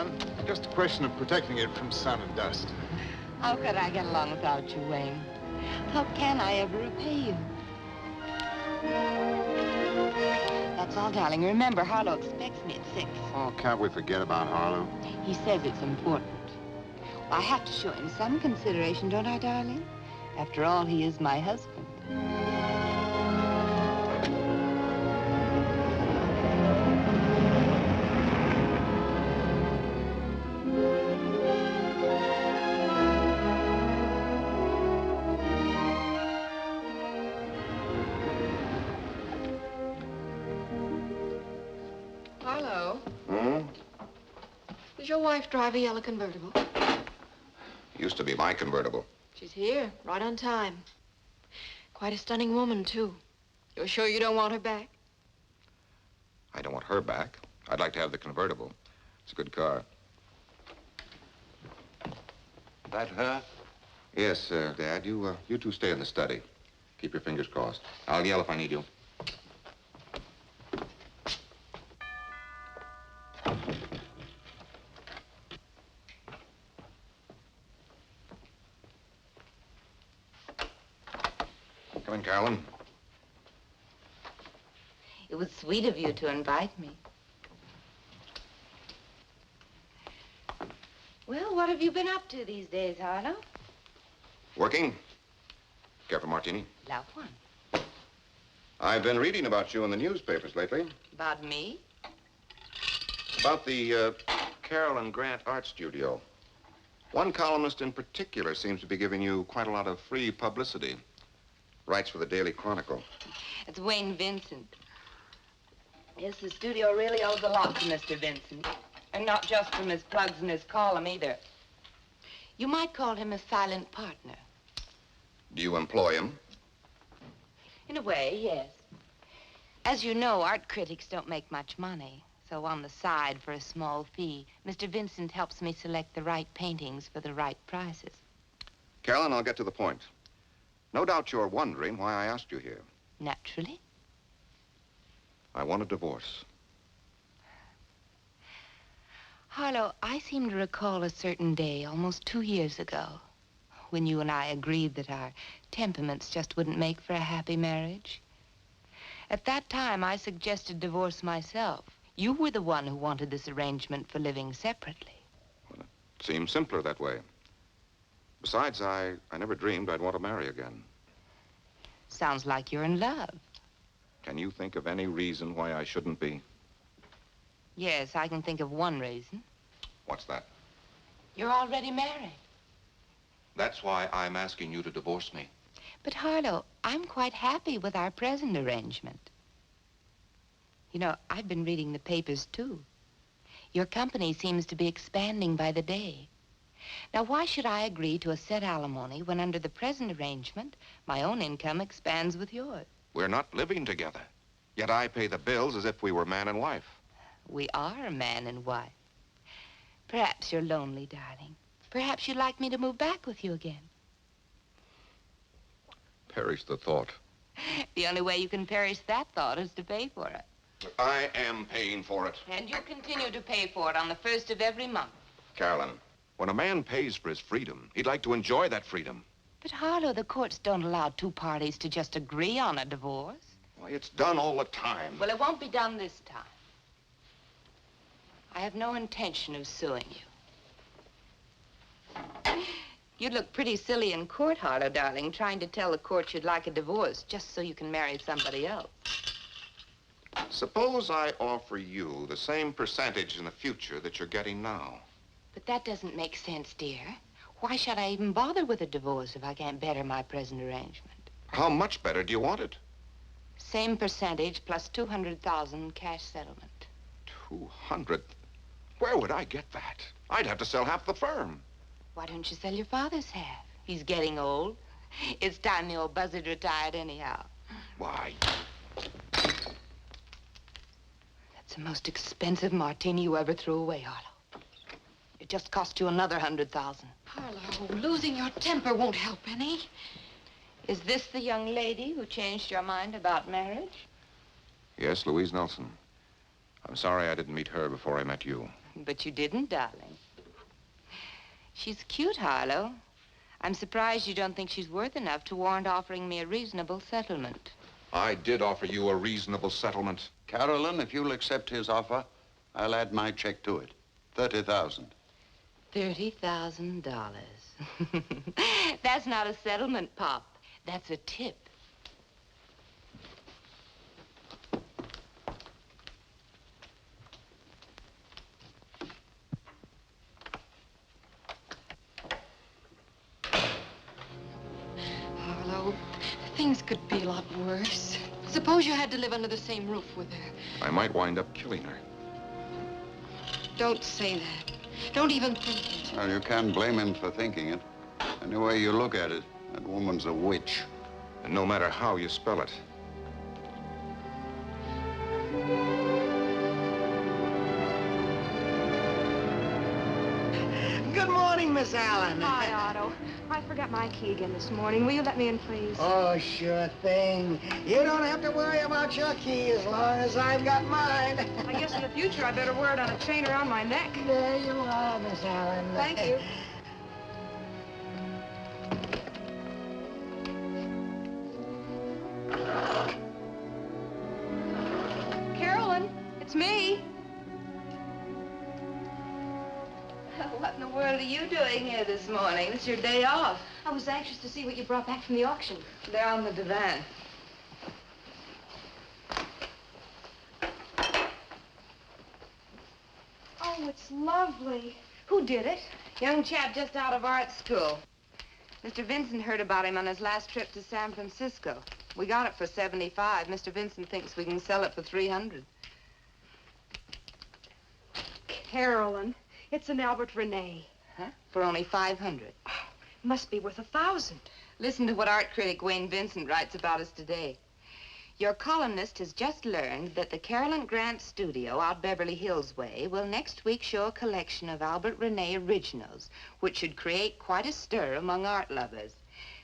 son. Just a question of protecting it from sun and dust. How could I get along without you, Wayne? How can I ever repay you? That's all, darling. Remember, Harlow expects me at 6. Oh, can't we forget about Harlow? He says it's important. Well, I have to show him some consideration, don't I, darling? After all, he is my husband. Harlow, Hmm? does your wife drive a yellow convertible? Used to be my convertible. She's here, right on time. Quite a stunning woman, too. You're sure you don't want her back? I don't want her back. I'd like to have the convertible. It's a good car. That her? Yes, Dad. You two stay in the study. Keep your fingers crossed. I'll yell if I need you. Come in, Carolyn. It was sweet of you to invite me. Well, what have you been up to these days, Harlow? Working? Care for martini? Love one. I've been reading about you in the newspapers lately. About me? About the Carolyn Grant Art Studio. One columnist in particular seems to be giving you quite a lot of free publicity. Writes for the Daily Chronicle. It's Wayne Vincent. Yes, the studio really owes a lot to Mr. Vincent. And not just from his plugs and his column, either. You might call him a silent partner. Do you employ him? In a way, yes. As you know, art critics don't make much money. So on the side, for a small fee, Mr. Vincent helps me select the right paintings for the right prices. Carolyn, I'll get to the point. No doubt you're wondering why I asked you here. Naturally. I want a divorce. Harlow, I seem to recall a certain day, almost 2 years ago, when you and I agreed that our temperaments just wouldn't make for a happy marriage. At that time, I suggested divorce myself. You were the one who wanted this arrangement for living separately. Well, it seems simpler that way. Besides, I never dreamed I'd want to marry again. Sounds like you're in love. Can you think of any reason why I shouldn't be? Yes, I can think of one reason. What's that? You're already married. That's why I'm asking you to divorce me. But Harlow, I'm quite happy with our present arrangement. You know, I've been reading the papers, too. Your company seems to be expanding by the day. Now, why should I agree to a set alimony when under the present arrangement, my own income expands with yours? We're not living together. Yet I pay the bills as if we were man and wife. We are man and wife. Perhaps you're lonely, darling. Perhaps you'd like me to move back with you again. Perish the thought. The only way you can perish that thought is to pay for it. I am paying for it. And you'll continue to pay for it on the 1st of every month. Carolyn, when a man pays for his freedom, he'd like to enjoy that freedom. But Harlow, the courts don't allow two parties to just agree on a divorce. Why, it's done all the time. Well, it won't be done this time. I have no intention of suing you. You'd look pretty silly in court, Harlow, darling, trying to tell the court you'd like a divorce just so you can marry somebody else. Suppose I offer you the same percentage in the future that you're getting now. But that doesn't make sense, dear. Why should I even bother with a divorce if I can't better my present arrangement? How much better do you want it? Same percentage plus $200,000 cash settlement. 200? Where would I get that? I'd have to sell half the firm. Why don't you sell your father's half? He's getting old. It's time the old buzzard retired anyhow. Why? That's the most expensive martini you ever threw away, Harlow. It just cost you another $100,000. Harlow, losing your temper won't help any. Is this the young lady who changed your mind about marriage? Yes, Louise Nelson. I'm sorry I didn't meet her before I met you. But you didn't, darling. She's cute, Harlow. I'm surprised you don't think she's worth enough to warrant offering me a reasonable settlement. I did offer you a reasonable settlement. Carolyn, if you'll accept his offer, I'll add my check to it. $30,000. $30,000. That's not a settlement, Pop. That's a tip. Harlow, things could be a lot worse. Suppose you had to live under the same roof with her. I might wind up killing her. Don't say that. Don't even think it. Well, you can't blame him for thinking it. Any way you look at it, that woman's a witch. And no matter how you spell it. Good morning, Miss Allen. Hi, Otto. I forgot my key again this morning. Will you let me in, please? Oh, sure thing. You don't have to worry about your key as long as I've got mine. I guess in the future I better wear it on a chain around my neck. There you are, Miss Allen. Thank you. Carolyn, it's me. What in the world are you doing here this morning? It's your day off. I was anxious to see what you brought back from the auction. They're on the divan. Oh, it's lovely. Who did it? Young chap just out of art school. Mr. Vincent heard about him on his last trip to San Francisco. We got it for $75. Mr. Vincent thinks we can sell it for $300. Carolyn, it's an Albert Rene. Huh? For only $500. Must be worth 1,000. Listen to what art critic Wayne Vincent writes about us today. Your columnist has just learned that the Carolyn Grant studio out Beverly Hills way will next week show a collection of Albert Rene originals, which should create quite a stir among art lovers.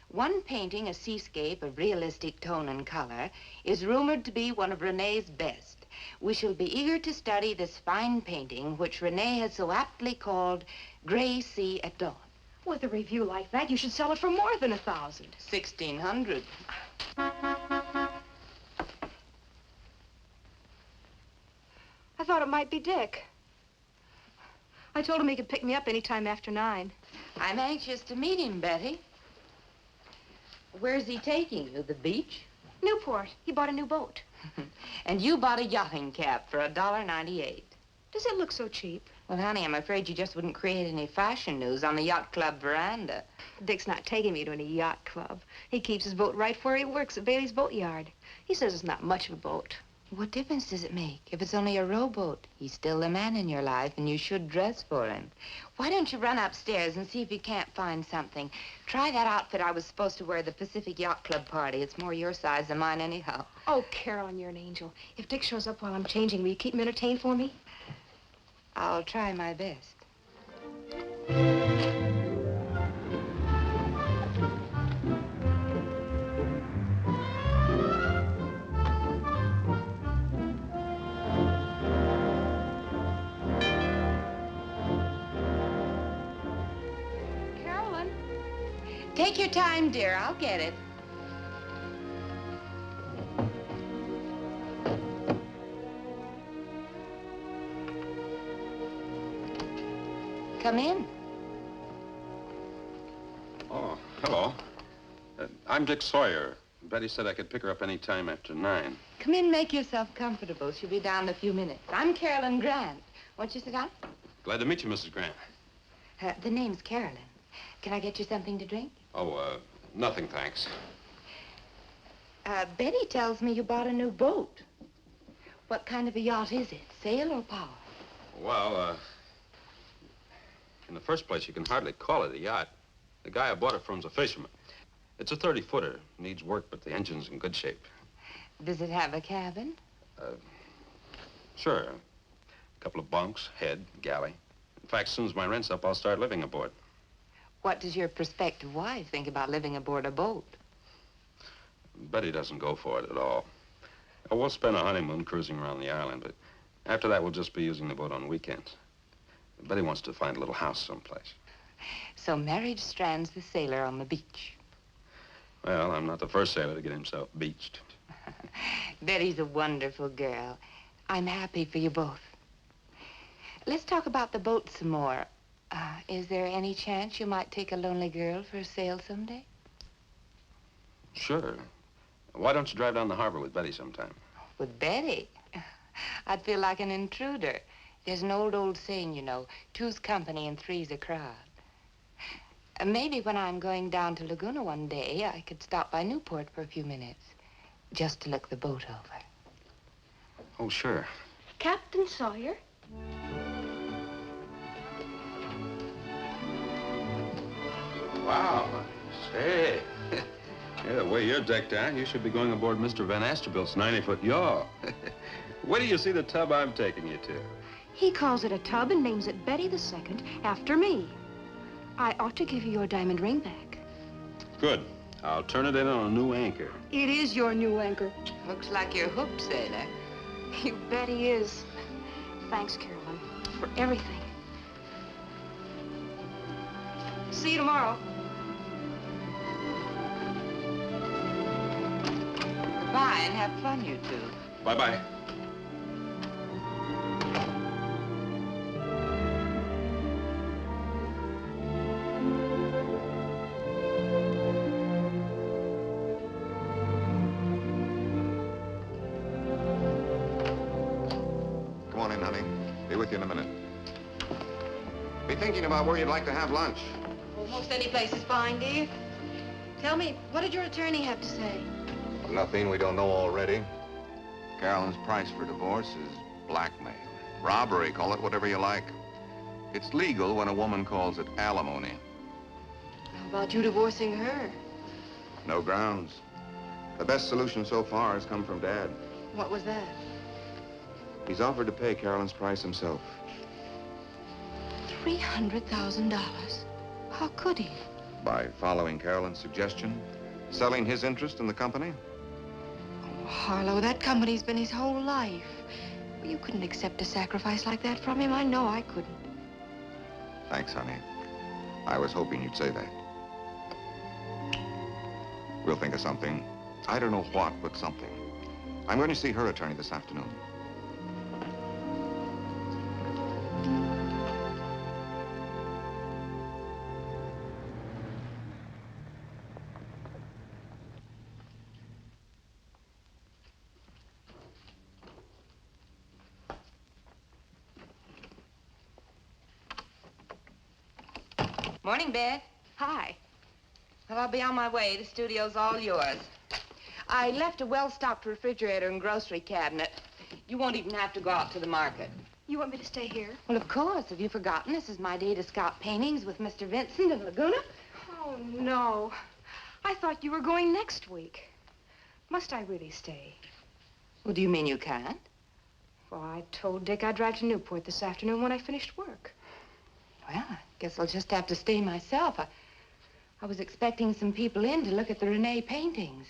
One painting, a seascape of realistic tone and color, is rumored to be one of Rene's best. We shall be eager to study this fine painting, which Rene has so aptly called Gray Sea at Dawn. With a review like that, you should sell it for more than 1,000. $1,600. I thought it might be Dick. I told him he could pick me up any time after 9. I'm anxious to meet him, Betty. Where's he taking you? The beach? Newport. He bought a new boat. And you bought a yachting cap for $1.98. Does it look so cheap? Well, honey, I'm afraid you just wouldn't create any fashion news on the yacht club veranda. Dick's not taking me to any yacht club. He keeps his boat right where he works at Bailey's Boatyard. He says it's not much of a boat. What difference does it make? If it's only a rowboat, he's still the man in your life, and you should dress for him. Why don't you run upstairs and see if you can't find something? Try that outfit I was supposed to wear at the Pacific Yacht Club party. It's more your size than mine anyhow. Oh, Carolyn, you're an angel. If Dick shows up while I'm changing, will you keep him entertained for me? I'll try my best. Carolyn? Take your time, dear. I'll get it. Come in. Oh, hello. I'm Dick Sawyer. Betty said I could pick her up any time after 9. Come in, make yourself comfortable. She'll be down in a few minutes. I'm Carolyn Grant. Won't you sit down? Glad to meet you, Mrs. Grant. The name's Carolyn. Can I get you something to drink? Oh, nothing, thanks. Betty tells me you bought a new boat. What kind of a yacht is it? Sail or power? Well, in the first place, you can hardly call it a yacht. The guy I bought it from's a fisherman. It's a 30-footer. Needs work, but the engine's in good shape. Does it have a cabin? Sure. A couple of bunks, head, galley. In fact, as soon as my rent's up, I'll start living aboard. What does your prospective wife think about living aboard a boat? Betty doesn't go for it at all. Oh, we'll spend a honeymoon cruising around the island, but After that, we'll just be using the boat on weekends. Betty wants to find a little house someplace. So marriage strands the sailor on the beach. Well, I'm not the first sailor to get himself beached. Betty's a wonderful girl. I'm happy for you both. Let's talk about the boat some more. Is there any chance you might take a lonely girl for a sail someday? Sure. Why don't you drive down the harbor with Betty sometime? With Betty? I'd feel like an intruder. There's an old saying, you know, two's company and three's a crowd. Maybe when I'm going down to Laguna one day, I could stop by Newport for a few minutes, just to look the boat over. Oh, sure. Captain Sawyer? Wow. Say, yeah, the way you're decked out, you should be going aboard Mr. Van Astorbilt's 90-foot yawl. Where do you see the tub I'm taking you to? He calls it a tub and names it Betty the Second after me. I ought to give you your diamond ring back. Good. I'll turn it in on a new anchor. It is your new anchor. Looks like you're hooked, sailor. You bet he is. Thanks, Carolyn, for everything. See you tomorrow. Bye, and have fun, you two. Bye-bye. Come on in, honey. Be with you in a minute. Be thinking about where you'd like to have lunch. Almost any place is fine, dear. Tell me, what did your attorney have to say? Nothing we don't know already. Carolyn's price for divorce is blackmail. Robbery, call it whatever you like. It's legal when a woman calls it alimony. How about you divorcing her? No grounds. The best solution so far has come from Dad. What was that? He's offered to pay Carolyn's price himself. $300,000. How could he? By following Carolyn's suggestion, selling his interest in the company. Oh, Harlow, that company's been his whole life. Well, you couldn't accept a sacrifice like that from him. I know I couldn't. Thanks, honey. I was hoping you'd say that. We'll think of something. I don't know what, but something. I'm going to see her attorney this afternoon. Morning, Beth. Hi. Well, I'll be on my way. The studio's all yours. I left a well-stocked refrigerator and grocery cabinet. You won't even have to go out to the market. You want me to stay here? Well, of course. Have you forgotten? This is my day to scout paintings with Mr. Vincent in Laguna. Oh, no. I thought you were going next week. Must I really stay? Well, do you mean you can't? Well, I told Dick I'd drive to Newport this afternoon when I finished work. Well, I guess I'll just have to stay myself. I was expecting some people in to look at the Renee paintings.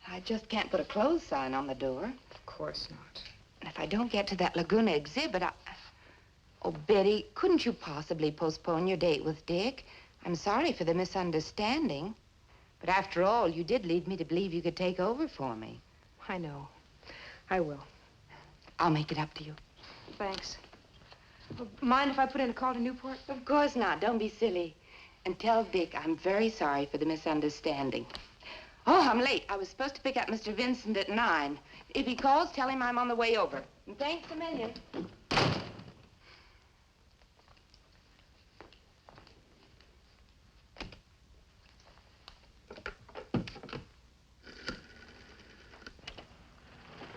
I just can't put a close sign on the door. Of course not. And if I don't get to that Laguna exhibit, Oh, Betty, couldn't you possibly postpone your date with Dick? I'm sorry for the misunderstanding. But after all, you did lead me to believe you could take over for me. I know. I will. I'll make it up to you. Thanks. Mind if I put in a call to Newport? Of course not. Don't be silly. And tell Dick I'm very sorry for the misunderstanding. Oh, I'm late. I was supposed to pick up Mr. Vincent at 9. If he calls, tell him I'm on the way over. And thanks a million.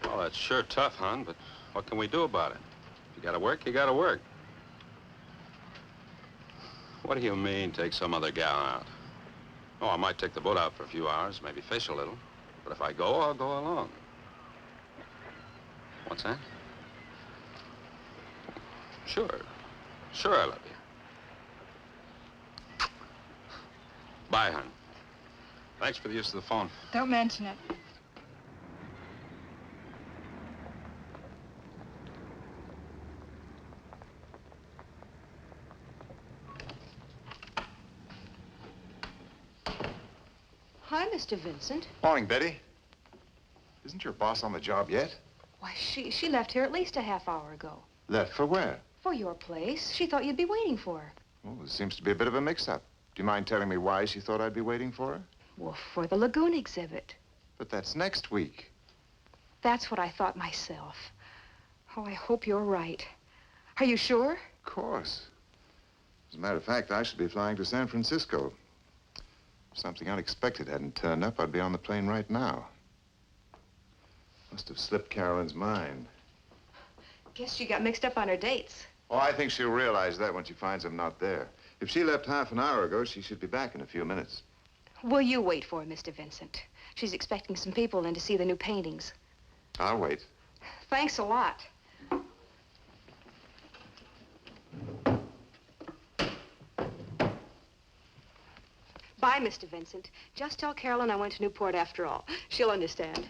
Well, that's sure tough, hon, but what can we do about it? If you gotta work, you gotta work. What do you mean, take some other gal out? Oh, I might take the boat out for a few hours, maybe fish a little. But if I go, I'll go alone. What's that? Sure. Sure, I love you. Bye, hon. Thanks for the use of the phone. Don't mention it. Hi, Mr. Vincent. Morning, Betty. Isn't your boss on the job yet? Why, she left here at least a half hour ago. Left for where? For your place. She thought you'd be waiting for her. Well, there seems to be a bit of a mix-up. Do you mind telling me why she thought I'd be waiting for her? Well, for the lagoon exhibit. But that's next week. That's what I thought myself. Oh, I hope you're right. Are you sure? Of course. As a matter of fact, I should be flying to San Francisco. If something unexpected hadn't turned up, I'd be on the plane right now. Must have slipped Carolyn's mind. Guess she got mixed up on her dates. Oh, I think she'll realize that when she finds I'm not there. If she left half an hour ago, she should be back in a few minutes. Will you wait for her, Mr. Vincent? She's expecting some people in to see the new paintings. I'll wait. Thanks a lot. Bye, Mr. Vincent. Just tell Carolyn I went to Newport after all. She'll understand.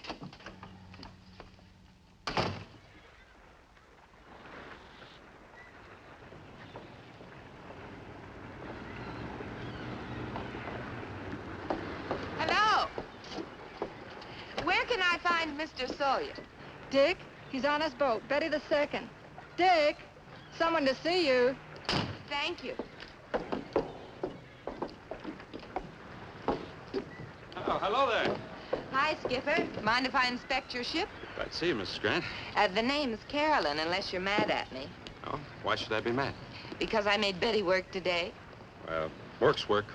Hello. Where can I find Mr. Sawyer? Dick, he's on his boat, Betty the Second. Dick, someone to see you. Thank you. Oh, hello there. Hi, Skipper. Mind if I inspect your ship? Glad to see you, Mrs. Grant. The name's Carolyn, unless you're mad at me. Oh, why should I be mad? Because I made Betty work today. Well, work's work.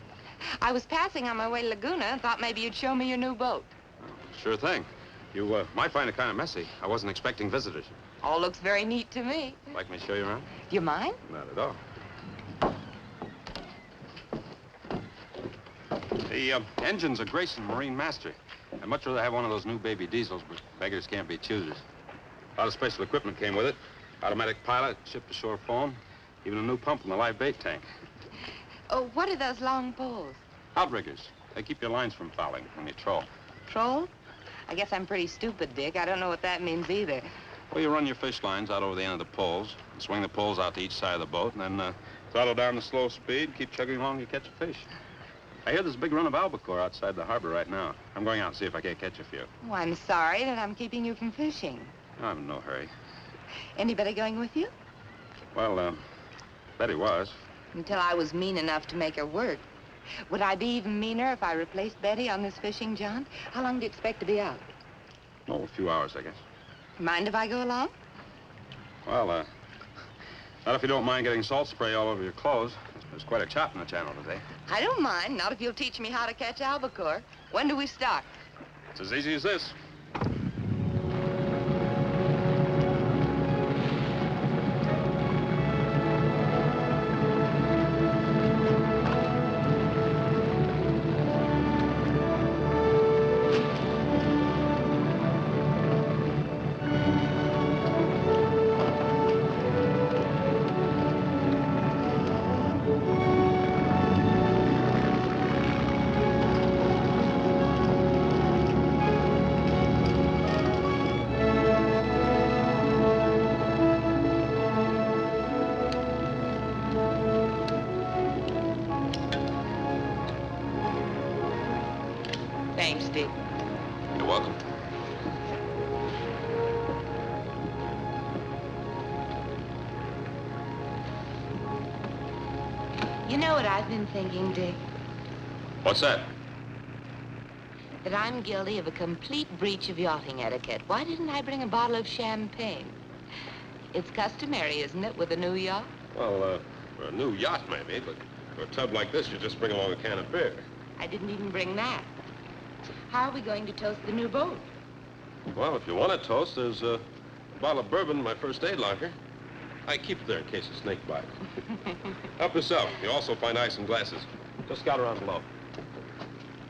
I was passing on my way to Laguna and thought maybe you'd show me your new boat. Oh, sure thing. You might find it kind of messy. I wasn't expecting visitors. All looks very neat to me. Like me to show you around? You mind? Not at all. The engine's a Grayson Marine Master. I'd much rather have one of those new baby diesels, but beggars can't be choosers. A lot of special equipment came with it. Automatic pilot, ship-to-shore phone, even a new pump in the live bait tank. Oh, what are those long poles? Outriggers. They keep your lines from fouling when you troll. Troll? I guess I'm pretty stupid, Dick. I don't know what that means either. Well, you run your fish lines out over the end of the poles, and swing the poles out to each side of the boat, and then throttle down the slow speed, keep chugging along, you catch a fish. I hear there's a big run of albacore outside the harbor right now. I'm going out and see if I can't catch a few. Oh, I'm sorry that I'm keeping you from fishing. I'm in no hurry. Anybody going with you? Well, Betty was. Until I was mean enough to make her work. Would I be even meaner if I replaced Betty on this fishing jaunt? How long do you expect to be out? Oh, a few hours, I guess. Mind if I go along? Well, not if you don't mind getting salt spray all over your clothes. There's quite a chop in the channel today. I don't mind, not if you'll teach me how to catch albacore. When do we start? It's as easy as this. Thanks, Dick. You're welcome. You know what I've been thinking, Dick? What's that? That I'm guilty of a complete breach of yachting etiquette. Why didn't I bring a bottle of champagne? It's customary, isn't it, with a new yacht? Well, for a new yacht, maybe, but for a tub like this, you just bring along a can of beer. I didn't even bring that. How are we going to toast the new boat? Well, if you want a toast, there's a bottle of bourbon in my first aid locker. I keep it there in case of snake bite. Help yourself. You'll also find ice and glasses. Just scout around below.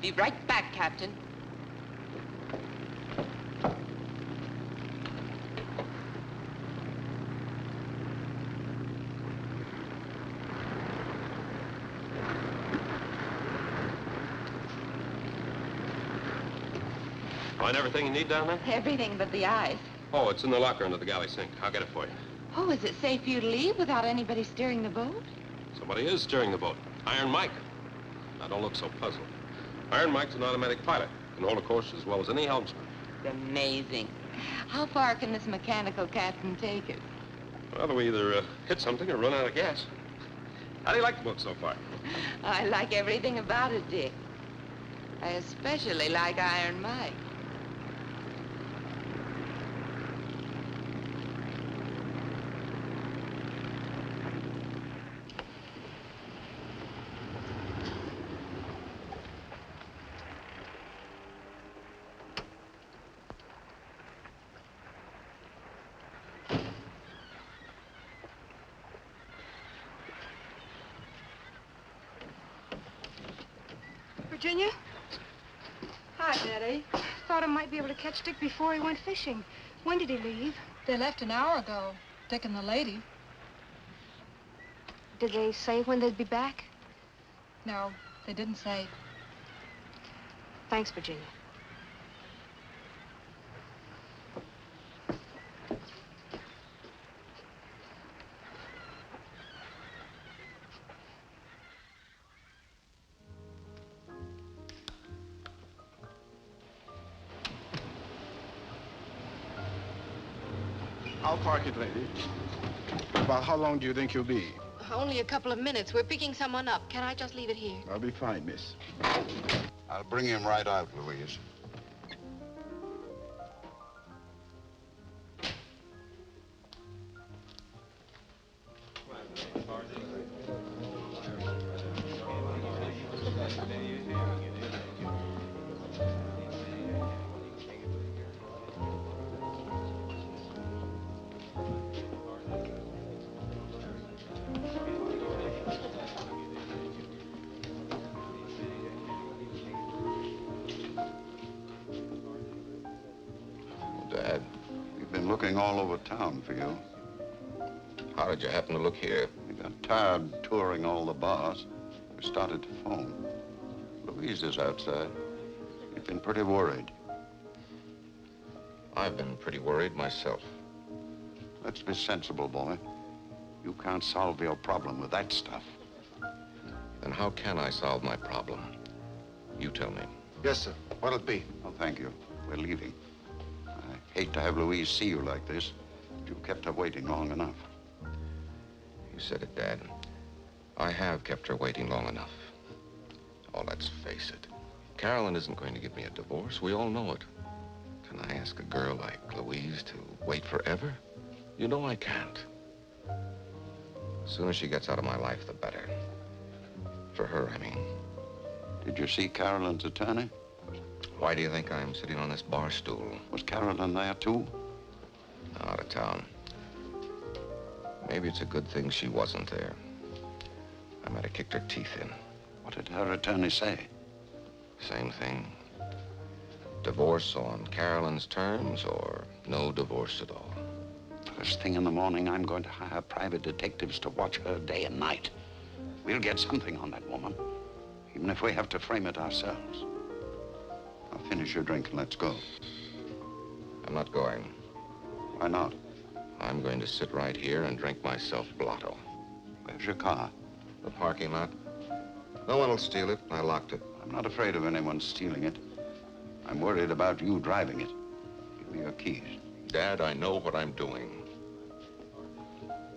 Be right back, Captain. Find everything you need down there? Everything but the ice. Oh, it's in the locker under the galley sink. I'll get it for you. Oh, is it safe for you to leave without anybody steering the boat? Somebody is steering the boat. Iron Mike. Now, don't look so puzzled. Iron Mike's an automatic pilot. Can hold a course as well as any helmsman. It's amazing. How far can this mechanical captain take it? Well, we either hit something or run out of gas. How do you like the boat so far? I like everything about it, Dick. I especially like Iron Mike. Virginia? Hi, Daddy. Thought I might be able to catch Dick before he went fishing. When did he leave? They left an hour ago, Dick and the lady. Did they say when they'd be back? No, they didn't say. Thanks, Virginia. I'll park it, lady. About how long do you think you'll be? Only a couple of minutes. We're picking someone up. Can I just leave it here? I'll be fine, miss. I'll bring him right out, Louise. Dad, We've been looking all over town for you. how did you happen to look here? We got tired touring all the bars. We started to phone. Louise is outside. We've been pretty worried. I've been pretty worried myself. Let's be sensible, boy. You can't solve your problem with that stuff. Then how can I solve my problem? You tell me. Yes, sir. What'll it be? Oh, thank you. We're leaving. I hate to have Louise see you like this, but you've kept her waiting long enough. You said it, Dad. I have kept her waiting long enough. Oh, let's face it. Carolyn isn't going to give me a divorce. We all know it. Can I ask a girl like Louise to wait forever? You know I can't. The sooner she gets out of my life, the better. For her, I mean. Did you see Carolyn's attorney? Why do you think I'm sitting on this bar stool? Was Carolyn there, too? Out of town. Maybe it's a good thing she wasn't there. I might have kicked her teeth in. What did her attorney say? Same thing. Divorce on Carolyn's terms or no divorce at all. First thing in the morning, I'm going to hire private detectives to watch her day and night. We'll get something on that woman, even if we have to frame it ourselves. Now finish your drink and let's go. I'm not going. Why not? I'm going to sit right here and drink myself blotto. Where's your car? The parking lot. No one will steal it. I locked it. I'm not afraid of anyone stealing it. I'm worried about you driving it. Give me your keys. Dad, I know what I'm doing.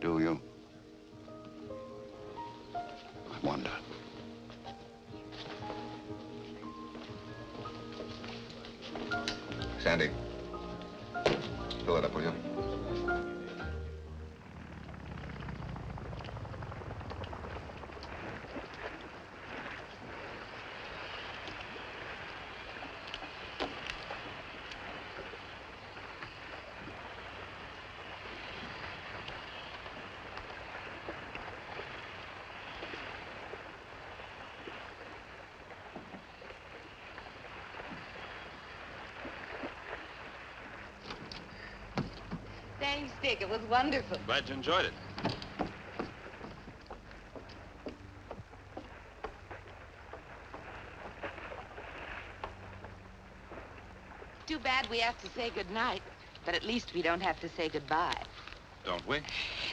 Do you? I wonder. Sandy, fill it up, will you? Thanks, Dick. It was wonderful. Glad you enjoyed it. Too bad we have to say goodnight, but at least we don't have to say goodbye. Don't we?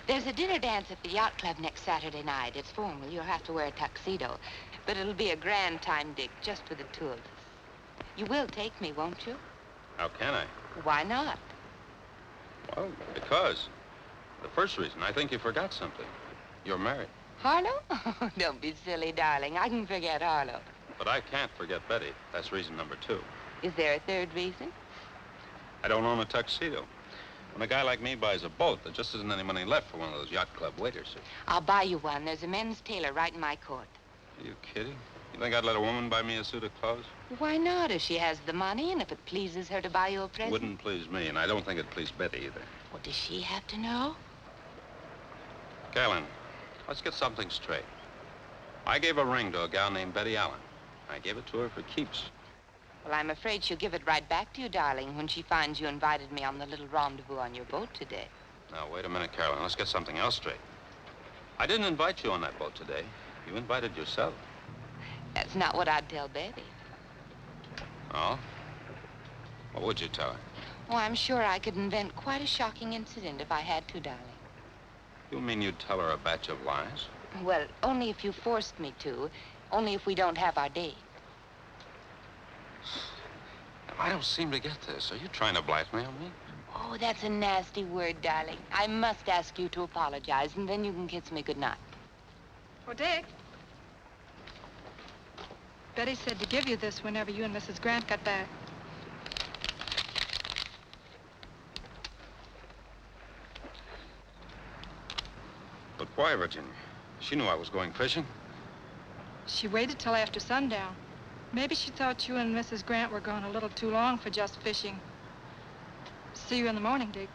There's a dinner dance at the yacht club next Saturday night. It's formal. You'll have to wear a tuxedo. But it'll be a grand time, Dick, just for the two of us. You will take me, won't you? How can I? Why not? Well, because. The first reason, I think you forgot something. You're married. Harlow? Oh, don't be silly, darling. I can forget Harlow. But I can't forget Betty. That's reason number 2. Is there a third reason? I don't own a tuxedo. When a guy like me buys a boat, there just isn't any money left for one of those yacht club waiters. I'll buy you one. There's a men's tailor right in my court. Are you kidding? You think I'd let a woman buy me a suit of clothes? Why not, if she has the money and if it pleases her to buy you a present? Wouldn't please me, and I don't think it'd please Betty either. Well, does she have to know? Carolyn, let's get something straight. I gave a ring to a gal named Betty Allen. I gave it to her for keeps. Well, I'm afraid she'll give it right back to you, darling, when she finds you invited me on the little rendezvous on your boat today. Now, wait a minute, Carolyn. Let's get something else straight. I didn't invite you on that boat today. You invited yourself. That's not what I'd tell Betty. Oh? What would you tell her? Oh, I'm sure I could invent quite a shocking incident if I had to, darling. You mean you'd tell her a batch of lies? Well, only if you forced me to. Only if we don't have our date. I don't seem to get this. Are you trying to blackmail me? Oh, that's a nasty word, darling. I must ask you to apologize, and then you can kiss me goodnight. Oh, Dick. Betty said to give you this whenever you and Mrs. Grant got back. But why, Virginia? She knew I was going fishing. She waited till after sundown. Maybe she thought you and Mrs. Grant were gone a little too long for just fishing. See you in the morning, Dick.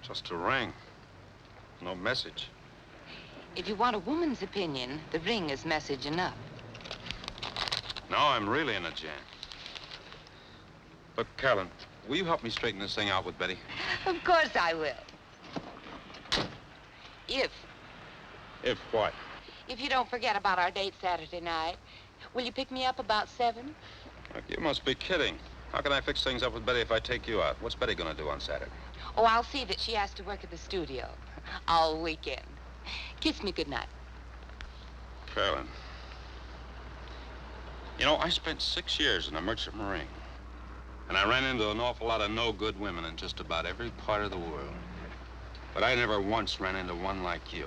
Just a ring. No message. If you want a woman's opinion, the ring is message enough. Now I'm really in a jam. Look, Carolyn, will you help me straighten this thing out with Betty? Of course I will. If what? If you don't forget about our date Saturday night, will you pick me up about 7? Look, you must be kidding. How can I fix things up with Betty if I take you out? What's Betty gonna do on Saturday? Oh, I'll see that she has to work at the studio all weekend. Kiss me goodnight. Carolyn. You know, I spent 6 years in the Merchant Marine. And I ran into an awful lot of no-good women in just about every part of the world. But I never once ran into one like you.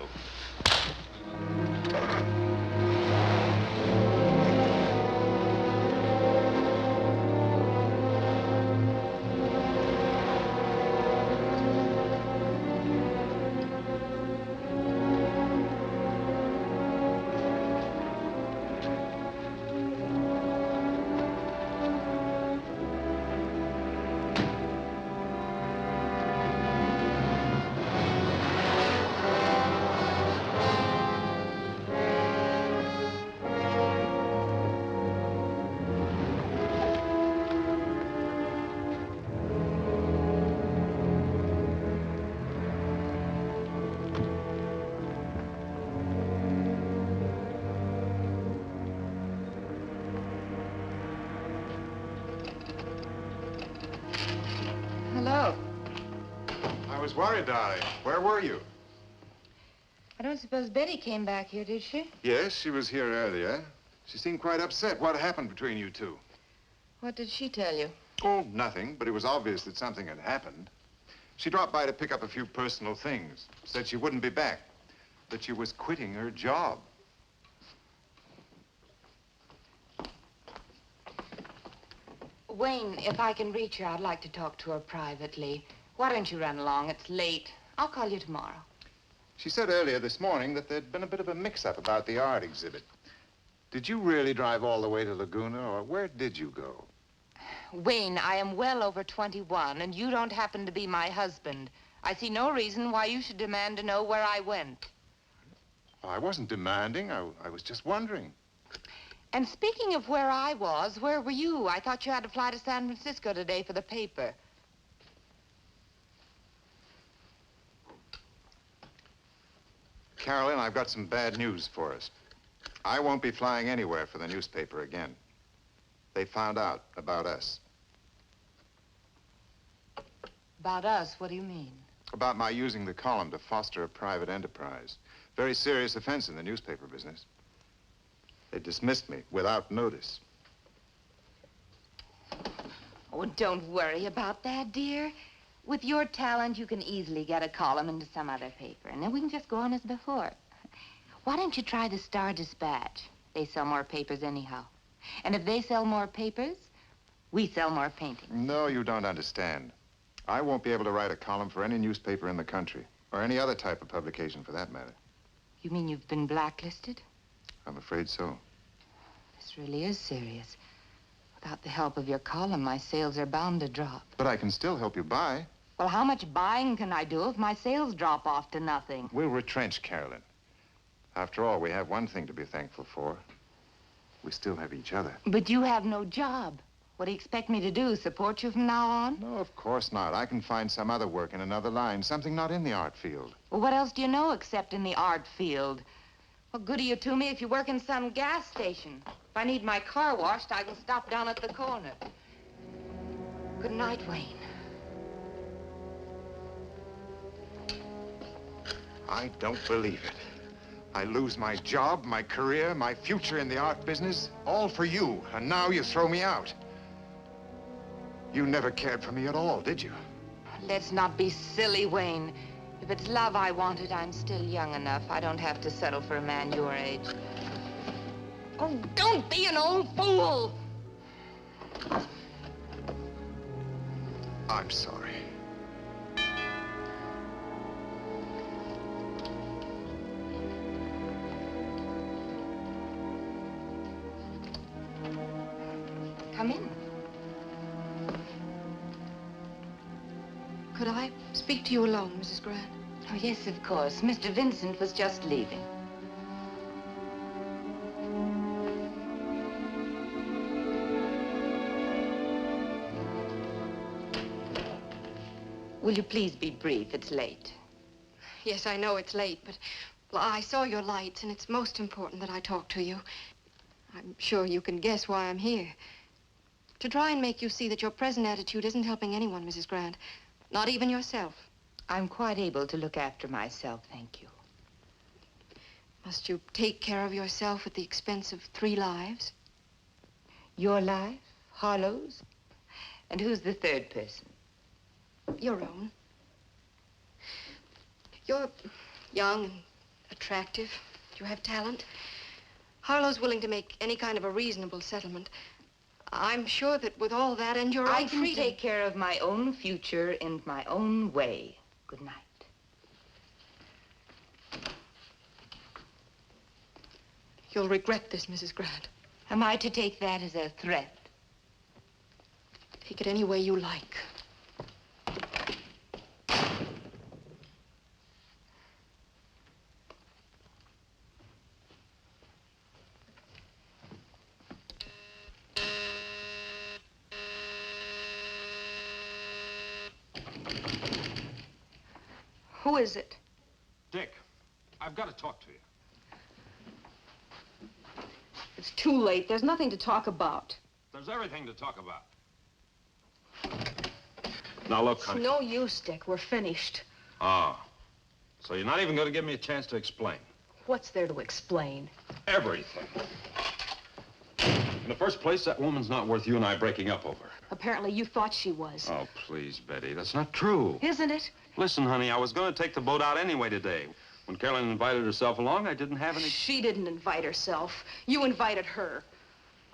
Hello. I was worried, darling. Where were you? I don't suppose Betty came back here, did she? Yes, she was here earlier. She seemed quite upset. What happened between you two? What did she tell you? Oh, nothing, but it was obvious that something had happened. She dropped by to pick up a few personal things. Said she wouldn't be back. That she was quitting her job. Wayne, if I can reach her, I'd like to talk to her privately. Why don't you run along? It's late. I'll call you tomorrow. She said earlier this morning that there'd been a bit of a mix-up about the art exhibit. Did you really drive all the way to Laguna, or where did you go? Wayne, I am well over 21, and you don't happen to be my husband. I see no reason why you should demand to know where I went. I wasn't demanding. I was just wondering. And speaking of where I was, where were you? I thought you had to fly to San Francisco today for the paper. Carolyn, I've got some bad news for us. I won't be flying anywhere for the newspaper again. They found out about us. About us? What do you mean? About my using the column to foster a private enterprise. Very serious offense in the newspaper business. They dismissed me without notice. Oh, don't worry about that, dear. With your talent, you can easily get a column into some other paper, and then we can just go on as before. Why don't you try the Star-Dispatch? They sell more papers anyhow. And if they sell more papers, we sell more paintings. No, you don't understand. I won't be able to write a column for any newspaper in the country, or any other type of publication for that matter. You mean you've been blacklisted? I'm afraid so. This really is serious. Without the help of your column, my sales are bound to drop. But I can still help you buy. Well, how much buying can I do if my sales drop off to nothing? We'll retrench, Carolyn. After all, we have one thing to be thankful for. We still have each other. But you have no job. What do you expect me to do, support you from now on? No, of course not. I can find some other work in another line, something not in the art field. Well, what else do you know except in the art field? What good are you to me if you work in some gas station? If I need my car washed, I can stop down at the corner. Good night, Wayne. I don't believe it. I lose my job, my career, my future in the art business, all for you, and now you throw me out. You never cared for me at all, did you? Let's not be silly, Wayne. If it's love I wanted, I'm still young enough. I don't have to settle for a man your age. Oh, don't be an old fool! I'm sorry. Come in. Could I speak to you alone, Mrs. Grant? Oh, yes, of course. Mr. Vincent was just leaving. Will you please be brief? It's late. Yes, I know it's late, but well, I saw your lights, and it's most important that I talk to you. I'm sure you can guess why I'm here. To try and make you see that your present attitude isn't helping anyone, Mrs. Grant. Not even yourself. I'm quite able to look after myself, thank you. Must you take care of yourself at the expense of 3 lives? Your life, Harlow's, and who's the third person? Your own. You're young and attractive. You have talent. Harlow's willing to make any kind of a reasonable settlement. I'm sure that with all that and your I own can freedom... take care of my own future in my own way. Good night. You'll regret this, Mrs. Grant. Am I to take that as a threat? Take it any way you like. Who is it? Dick, I've got to talk to you. It's too late. There's nothing to talk about. There's everything to talk about. Now, look, It's honey. no use, Dick. We're finished. Ah. So you're not even going to give me a chance to explain? What's there to explain? Everything. In the first place, that woman's not worth you and I breaking up over. Apparently you thought she was. Oh, please, Betty. That's not true. Isn't it? Listen, honey, I was going to take the boat out anyway today. When Carolyn invited herself along, I didn't have any... She didn't invite herself. You invited her.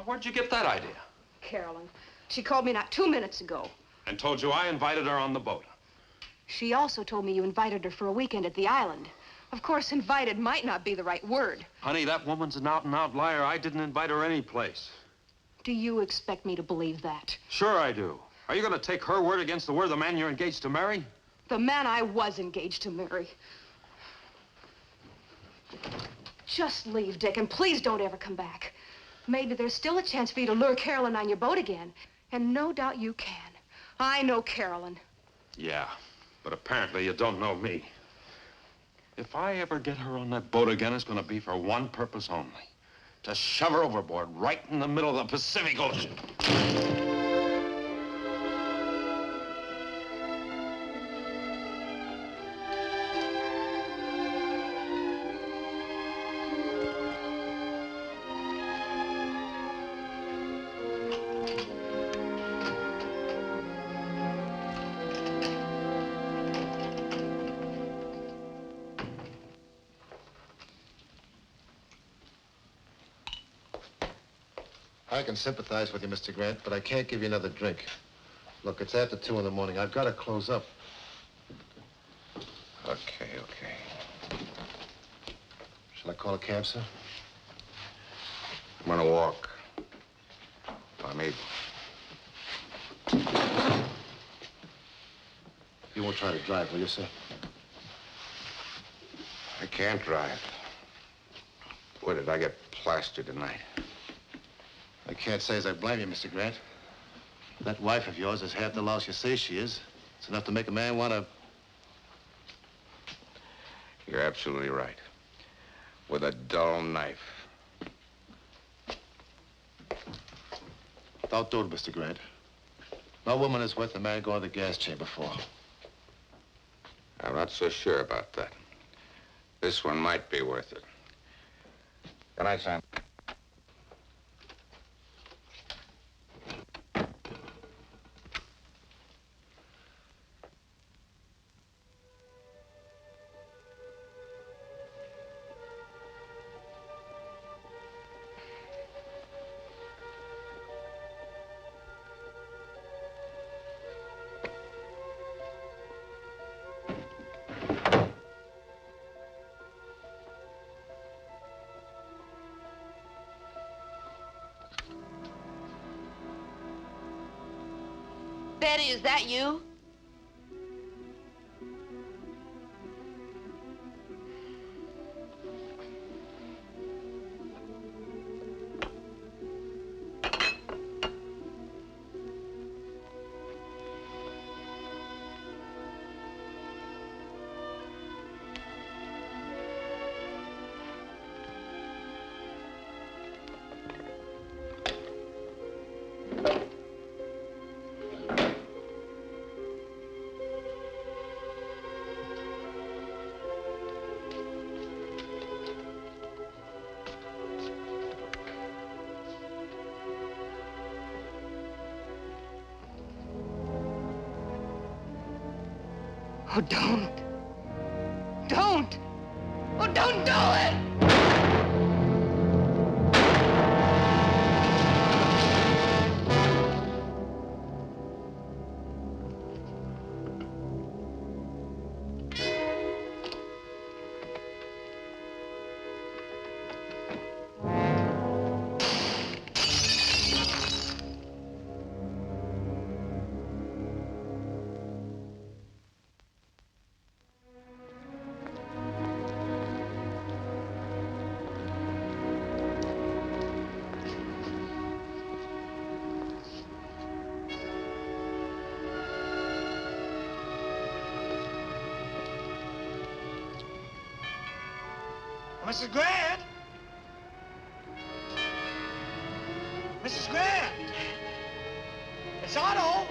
Where'd you get that idea? Carolyn. She called me not 2 minutes ago. And told you I invited her on the boat. She also told me you invited her for a weekend at the island. Of course, invited might not be the right word. Honey, that woman's an out-and-out liar. I didn't invite her any place. Do you expect me to believe that? Sure I do. Are you going to take her word against the word of the man you're engaged to marry? The man I was engaged to marry. Just leave, Dick, and please don't ever come back. Maybe there's still a chance for you to lure Carolyn on your boat again. And no doubt you can. I know Carolyn. Yeah, but apparently you don't know me. If I ever get her on that boat again, it's going to be for one purpose only. To shove her overboard right in the middle of the Pacific Ocean. I can sympathize with you, Mr. Grant, but I can't give you another drink. Look, it's after 2 in the morning. I've got to close up. Okay, okay. Shall I call a cab, sir? I'm gonna walk. If I'm able. You won't try to drive, will you, sir? I can't drive. Boy, did I get plastered tonight. I can't say as I blame you, Mr. Grant. That wife of yours is half the louse you say she is. It's enough to make a man want to... You're absolutely right. With a dull knife. Don't do it, Mr. Grant. No woman is worth a man going to the gas chamber for. I'm not so sure about that. This one might be worth it. Good night, Sam. Betty, is that you? Oh, don't. Don't! Oh, don't do it! Mrs. Grant! Mrs. Grant! It's Otto!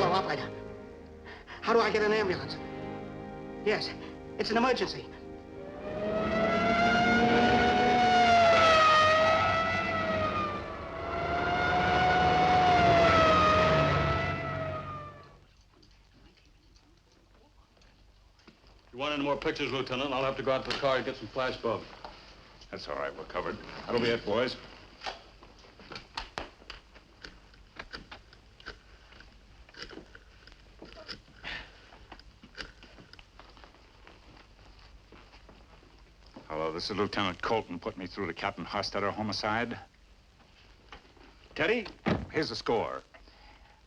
Hello, operator. How do I get an ambulance? Yes, it's an emergency. If you want any more pictures, Lieutenant, I'll have to go out to the car and get some flash bulbs. That's all right, we're covered. That'll be it, boys. Hello, this is Lieutenant Colton. Put me through to Captain Hostetter homicide. Teddy, here's the score.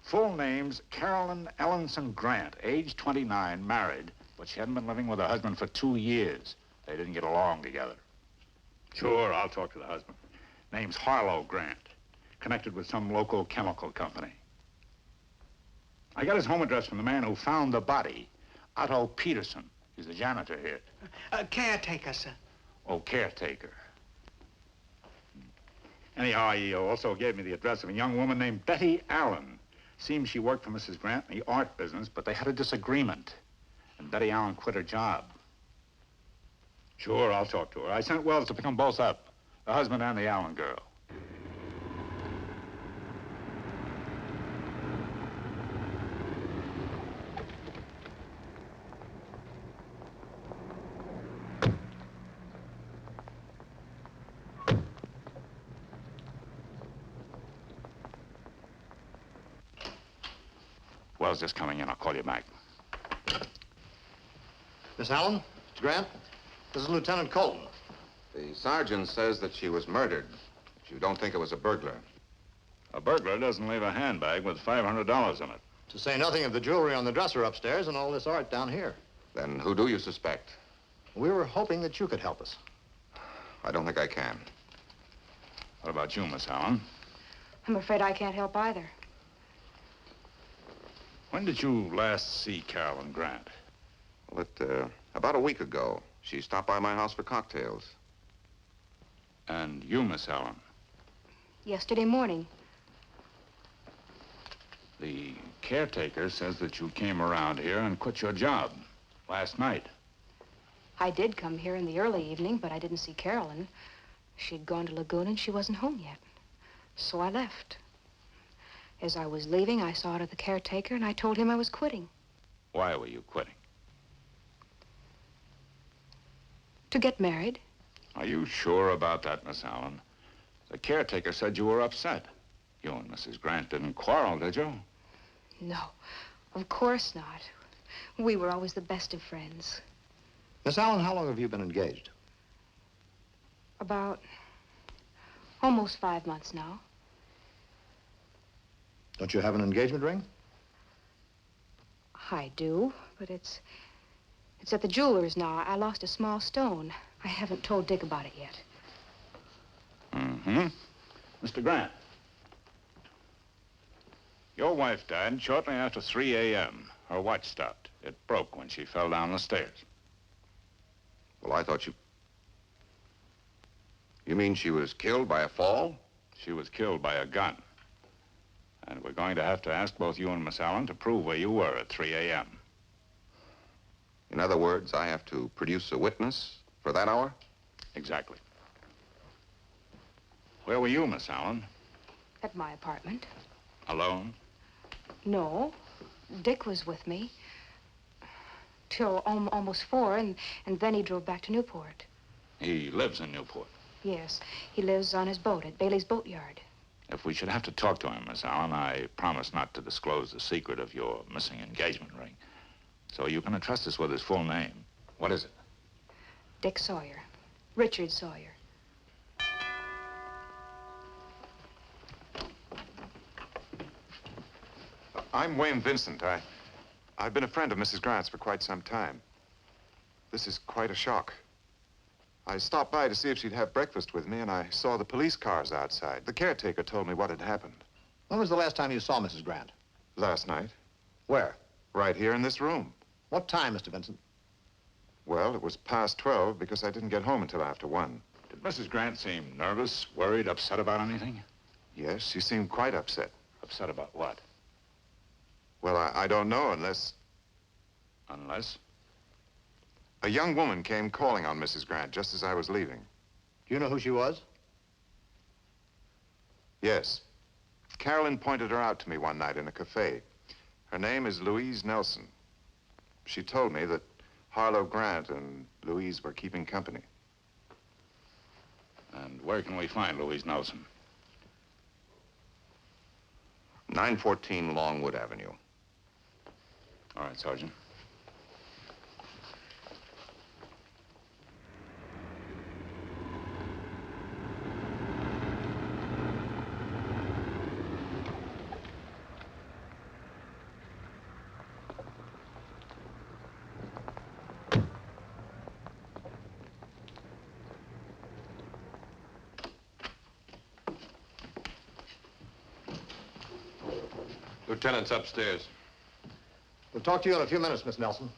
Full name's Carolyn Ellenson Grant, age 29, married, but she hadn't been living with her husband for 2 years. They didn't get along together. Sure, I'll talk to the husband. Name's Harlow Grant, connected with some local chemical company. I got his home address from the man who found the body, Otto Peterson. He's the janitor here. Caretaker, sir. Oh, caretaker. Anyhow, he also gave me the address of a young woman named Betty Allen. Seems she worked for Mrs. Grant in the art business, but they had a disagreement. And Betty Allen quit her job. Sure, I'll talk to her. I sent Wells to pick them both up, the husband and the Allen girl. Wells just coming in. I'll call you back. Miss Allen, Mr. Grant, this is Lieutenant Colton. The sergeant says that she was murdered. You don't think it was a burglar? A burglar doesn't leave a handbag with $500 in it. To say nothing of the jewelry on the dresser upstairs and all this art down here. Then who do you suspect? We were hoping that you could help us. I don't think I can. What about you, Miss Allen? I'm afraid I can't help either. When did you last see Carolyn Grant? Well, about a week ago. She stopped by my house for cocktails. And you, Miss Allen? Yesterday morning. The caretaker says that you came around here and quit your job last night. I did come here in the early evening, but I didn't see Carolyn. She'd gone to Lagoon and she wasn't home yet. So I left. As I was leaving, I saw her to the caretaker and I told him I was quitting. Why were you quitting? To get married. Are you sure about that, Miss Allen? The caretaker said you were upset. You and Mrs. Grant didn't quarrel, did you? No, of course not. We were always the best of friends. Miss Allen, how long have you been engaged? About almost 5 months now. Don't you have an engagement ring? I do, but it's at the jeweler's now. I lost a small stone. I haven't told Dick about it yet. Mm-hmm. Mr. Grant, your wife died shortly after 3 a.m. Her watch stopped. It broke when she fell down the stairs. Well, I thought you... You mean she was killed by a fall? She was killed by a gun. And we're going to have to ask both you and Miss Allen to prove where you were at 3 a.m. In other words, I have to produce a witness for that hour? Exactly. Where were you, Miss Allen? At my apartment. Alone? No. Dick was with me. Till almost 4, and then he drove back to Newport. He lives in Newport. Yes. He lives on his boat at Bailey's Boatyard. If we should have to talk to him, Miss Allen, I promise not to disclose the secret of your missing engagement ring. So you can entrust us with his full name. What is it? Dick Sawyer. Richard Sawyer. I'm Wayne Vincent. I've been a friend of Mrs. Grant's for quite some time. This is quite a shock. I stopped by to see if she'd have breakfast with me, and I saw the police cars outside. The caretaker told me what had happened. When was the last time you saw Mrs. Grant? Last night. Where? Right here in this room. What time, Mr. Vincent? Well, it was past 12 because I didn't get home until after 1. Did Mrs. Grant seem nervous, worried, upset about anything? Yes, she seemed quite upset. Upset about what? Well, I don't know unless... Unless? A young woman came calling on Mrs. Grant just as I was leaving. Do you know who she was? Yes. Carolyn pointed her out to me one night in a cafe. Her name is Louise Nelson. She told me that Harlow Grant and Louise were keeping company. And where can we find Louise Nelson? 914 Longwood Avenue. All right, Sergeant. Lieutenant's upstairs. We'll talk to you in a few minutes, Miss Nelson.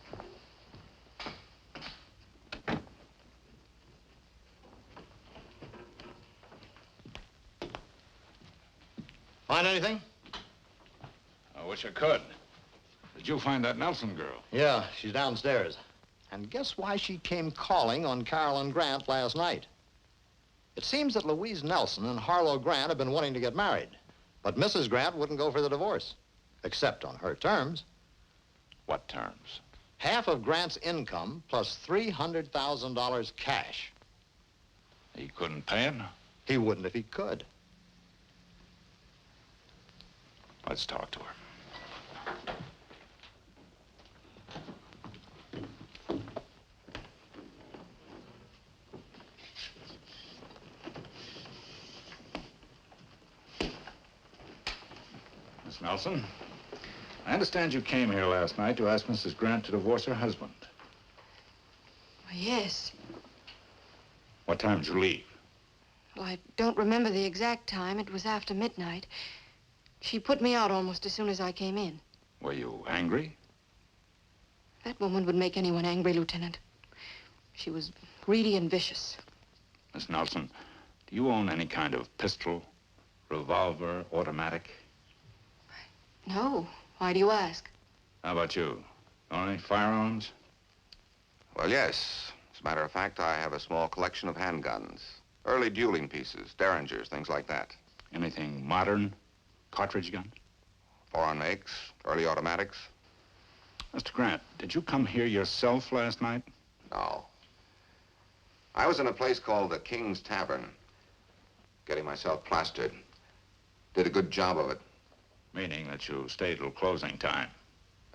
anything? I wish I could. Did you find that Nelson girl? Yeah, she's downstairs. And guess why she came calling on Carolyn Grant last night? It seems that Louise Nelson and Harlow Grant have been wanting to get married. But Mrs. Grant wouldn't go for the divorce, except on her terms. What terms? Half of Grant's income plus $300,000 cash. He couldn't pay it? He wouldn't if he could. Let's talk to her. Miss Nelson, I understand you came here last night to ask Mrs. Grant to divorce her husband. Yes. What time did you leave? Well, I don't remember the exact time. It was after midnight. She put me out almost as soon as I came in. Were you angry? That woman would make anyone angry, Lieutenant. She was greedy and vicious. Miss Nelson, do you own any kind of pistol, revolver, automatic? No. Why do you ask? How about you? Own any firearms? Well, yes. As a matter of fact, I have a small collection of handguns. Early dueling pieces, derringers, things like that. Anything modern? Cartridge gun? Foreign makes, early automatics. Mr. Grant, did you come here yourself last night? No. I was in a place called the King's Tavern, getting myself plastered. Did a good job of it. Meaning that you stayed till closing time?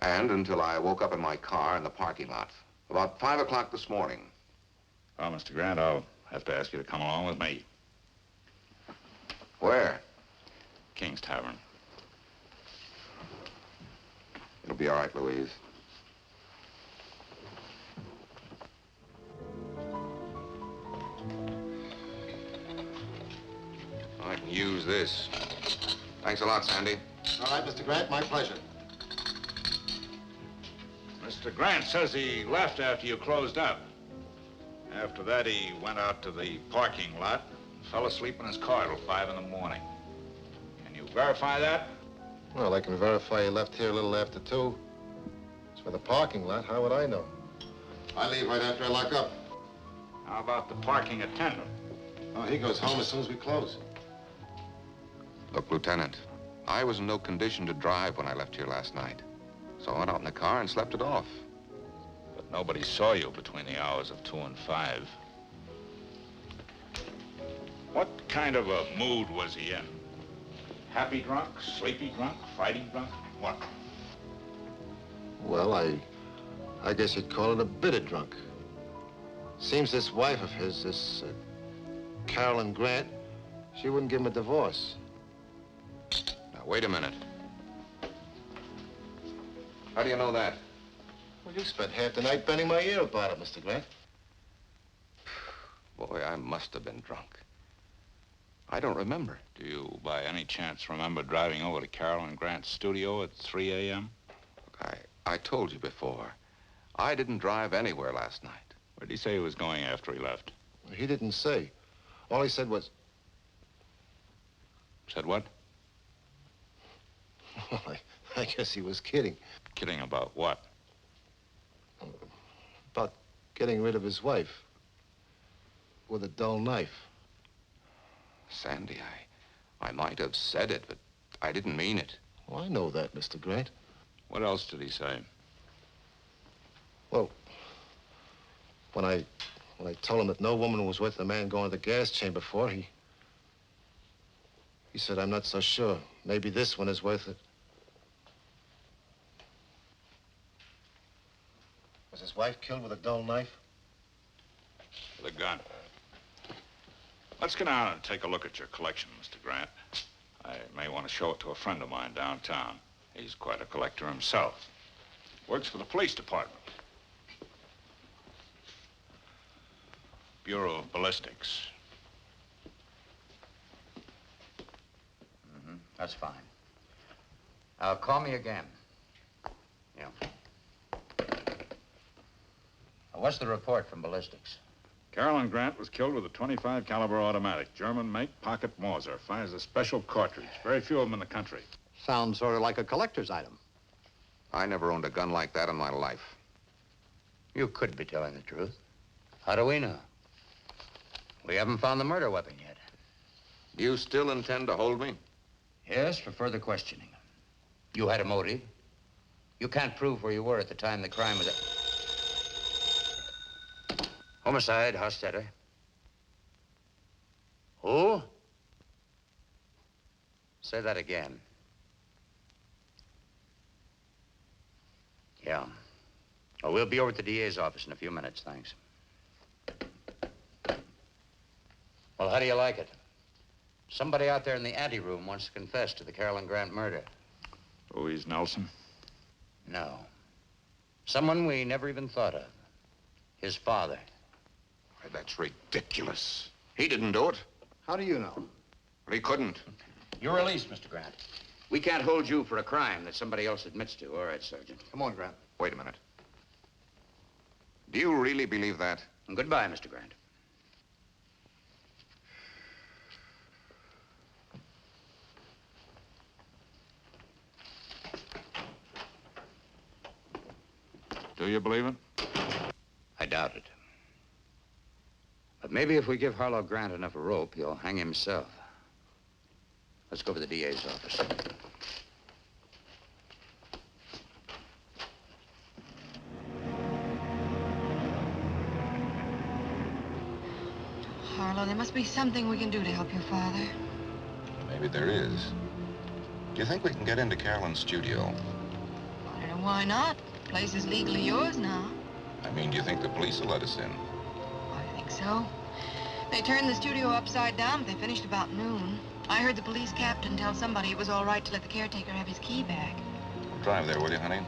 And until I woke up in my car in the parking lot. About 5 o'clock this morning. Well, Mr. Grant, I'll have to ask you to come along with me. Where? King's Tavern. It'll be all right, Louise. I can use this. Thanks a lot, Sandy. All right, Mr. Grant, my pleasure. Mr. Grant says he left after you closed up. After that, he went out to the parking lot and fell asleep in his car till 5 in the morning. Can you verify that? Well, I can verify he left here a little after 2. As for the parking lot, how would I know? I leave right after I lock up. How about the parking attendant? Oh, he goes home as soon as we close. Look, Lieutenant, I was in no condition to drive when I left here last night. So I went out in the car and slept it off. But nobody saw you between the hours of 2 and 5. What kind of a mood was he in? Happy drunk, sleepy drunk, fighting drunk? What? Well, I guess you'd call it a bitter drunk. Seems this wife of his, this Carolyn Grant, she wouldn't give him a divorce. Now, wait a minute. How do you know that? Well, you spent half the night bending my ear about it, Mr. Grant. Boy, I must have been drunk. I don't remember. Do you, by any chance, remember driving over to Carolyn Grant's studio at 3 a.m.? Look, I told you before. I didn't drive anywhere last night. Where did he say he was going after he left? He didn't say. All he said was... Said what? Well, I guess he was kidding. Kidding about what? About getting rid of his wife with a dull knife. Sandy, I might have said it, but I didn't mean it. Oh, I know that, Mr. Grant. What else did he say? Well, when I told him that no woman was worth the man going to the gas chamber for, he said, I'm not so sure. Maybe this one is worth it. Was his wife killed with a dull knife? With a gun. Let's get down and take a look at your collection, Mr. Grant. I may want to show it to a friend of mine downtown. He's quite a collector himself. Works for the police department. Bureau of Ballistics. That's fine. Call me again. Yeah. What's the report from ballistics? Carolyn Grant was killed with a .25 caliber automatic, German make, pocket Mauser. Fires a special cartridge. Very few of them in the country. Sounds sort of like a collector's item. I never owned a gun like that in my life. You could be telling the truth. How do we know? We haven't found the murder weapon yet. Do you still intend to hold me? Yes, for further questioning. You had a motive. You can't prove where you were at the time the crime was... Homicide, Hostetter. Who? Say that again. Yeah. Oh, we'll be over at the DA's office in a few minutes, thanks. Well, how do you like it? Somebody out there in the anteroom wants to confess to the Carolyn Grant murder. Louise Nelson? No. Someone we never even thought of. His father. Why, that's ridiculous. He didn't do it. How do you know? But he couldn't. You're released, Mr. Grant. We can't hold you for a crime that somebody else admits to. All right, Sergeant. Come on, Grant. Wait a minute. Do you really believe that? And goodbye, Mr. Grant. Do you believe it? I doubt it. But maybe if we give Harlow Grant enough rope, he'll hang himself. Let's go to the DA's office. Harlow, there must be something we can do to help your father. Maybe there is. Do you think we can get into Carolyn's studio? I don't know why not. The place is legally yours now. I mean, do you think the police will let us in? I think so. They turned the studio upside down, but they finished about noon. I heard the police captain tell somebody it was all right to let the caretaker have his key back. Drive there, will you, honey?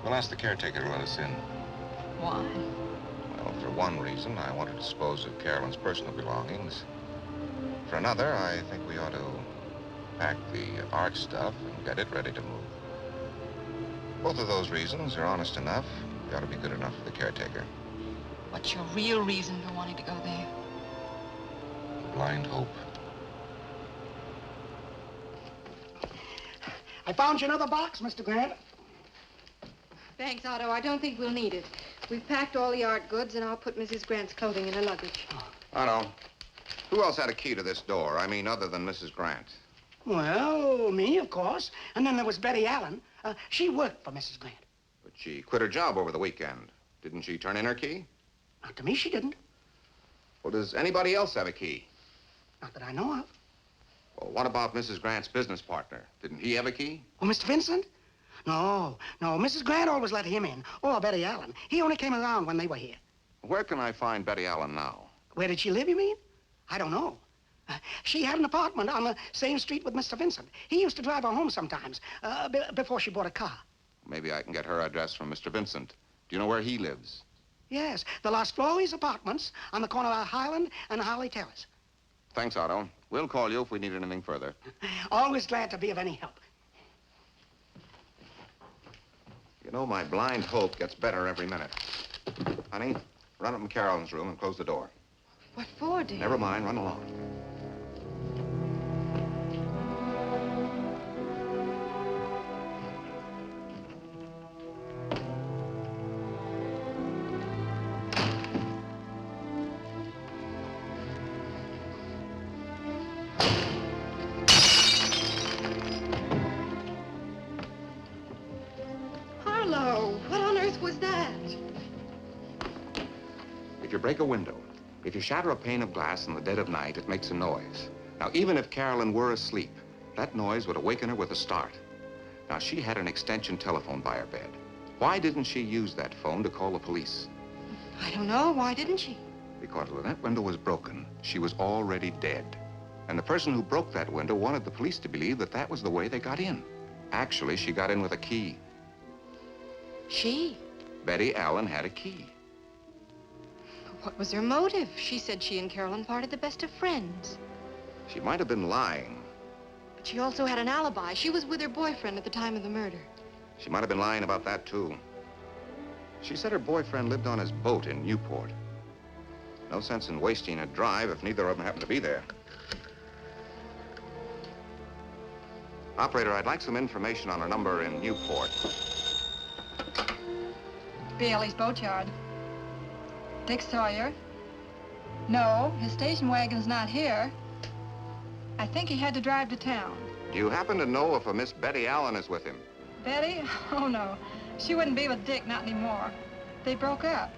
We'll ask the caretaker to let us in. Why? Well, for one reason, I want to dispose of Carolyn's personal belongings. For another, I think we ought to pack the art stuff and get it ready to move. Both of those reasons are honest enough. They ought to be good enough for the caretaker. What's your real reason for wanting to go there? Blind hope. I found you another box, Mr. Grant. Thanks, Otto. I don't think we'll need it. We've packed all the art goods, and I'll put Mrs. Grant's clothing in her luggage. Otto, who else had a key to this door? I mean, other than Mrs. Grant. Well, me, of course. And then there was Betty Allen. She worked for Mrs. Grant. But she quit her job over the weekend. Didn't she turn in her key? Not to me, she didn't. Well, does anybody else have a key? Not that I know of. Well, what about Mrs. Grant's business partner? Didn't he have a key? Oh, Mr. Vincent? No. Mrs. Grant always let him in. Or Betty Allen. He only came around when they were here. Where can I find Betty Allen now? Where did she live, you mean? I don't know. She had an apartment on the same street with Mr. Vincent. He used to drive her home sometimes, before she bought a car. Maybe I can get her address from Mr. Vincent. Do you know where he lives? Yes, the Las Flores apartments on the corner of Highland and Holly Terrace. Thanks, Otto. We'll call you if we need anything further. Always glad to be of any help. You know, my blind hope gets better every minute. Honey, run up in Carolyn's room and close the door. What for, dear? Never mind, run along. Harlow, what on earth was that? If you break a window, if you shatter a pane of glass in the dead of night, it makes a noise. Now, even if Carolyn were asleep, that noise would awaken her with a start. Now, she had an extension telephone by her bed. Why didn't she use that phone to call the police? I don't know. Why didn't she? Because when that window was broken, she was already dead. And the person who broke that window wanted the police to believe that that was the way they got in. Actually, she got in with a key. She? Betty Allen had a key. What was her motive? She said she and Carolyn parted the best of friends. She might have been lying. But she also had an alibi. She was with her boyfriend at the time of the murder. She might have been lying about that, too. She said her boyfriend lived on his boat in Newport. No sense in wasting a drive if neither of them happen to be there. Operator, I'd like some information on a number in Newport. Bailey's boatyard. Dick Sawyer? No, his station wagon's not here. I think he had to drive to town. Do you happen to know if a Miss Betty Allen is with him? Betty? Oh, no. She wouldn't be with Dick, not anymore. They broke up.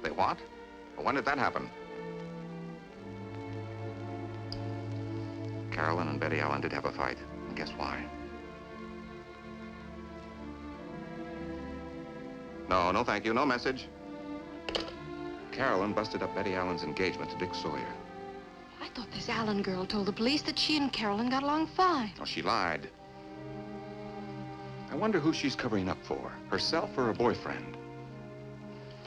They what? Well, when did that happen? Carolyn and Betty Allen did have a fight. And guess why? No, no, thank you. No message. Carolyn busted up Betty Allen's engagement to Dick Sawyer. I thought this Allen girl told the police that she and Carolyn got along fine. Oh, she lied. I wonder who she's covering up for, herself or her boyfriend.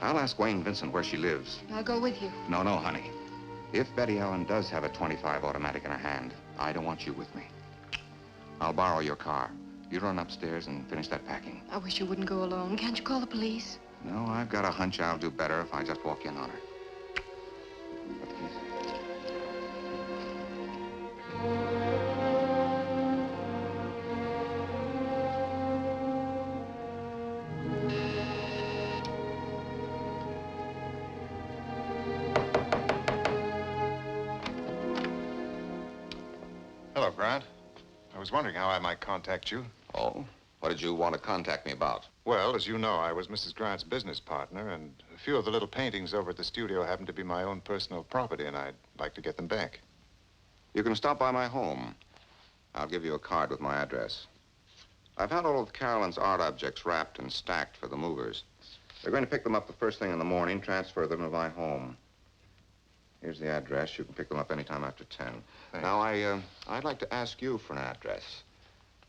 I'll ask Wayne Vincent where she lives. I'll go with you. No, no, honey. If Betty Allen does have a .25 automatic in her hand, I don't want you with me. I'll borrow your car. You run upstairs and finish that packing. I wish you wouldn't go alone. Can't you call the police? No, I've got a hunch I'll do better if I just walk in on her. Put the keys. Hello, Grant. I was wondering how I might contact you. Oh? What did you want to contact me about? Well, as you know, I was Mrs. Grant's business partner, and a few of the little paintings over at the studio happen to be my own personal property, and I'd like to get them back. You can stop by my home. I'll give you a card with my address. I've had all of Carolyn's art objects wrapped and stacked for the movers. They're going to pick them up the first thing in the morning, transfer them to my home. Here's the address. You can pick them up anytime after 10. Thanks. Now, I'd like to ask you for an address.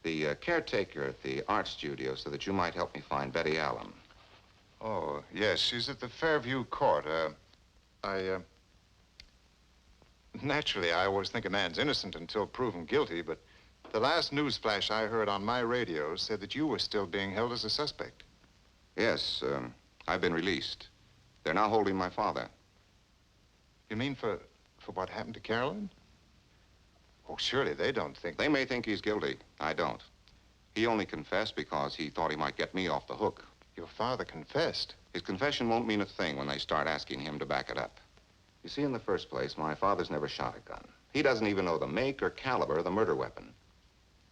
The caretaker at the art studio so that you might help me find Betty Allen. Oh, yes, she's at the Fairview Court. Naturally, I always think a man's innocent until proven guilty, but the last news flash I heard on my radio said that you were still being held as a suspect. Yes, I've been released. They're now holding my father. You mean for what happened to Carolyn? Oh, surely they don't think... They may think he's guilty. I don't. He only confessed because he thought he might get me off the hook. Your father confessed? His confession won't mean a thing when they start asking him to back it up. You see, in the first place, my father's never shot a gun. He doesn't even know the make or caliber of the murder weapon.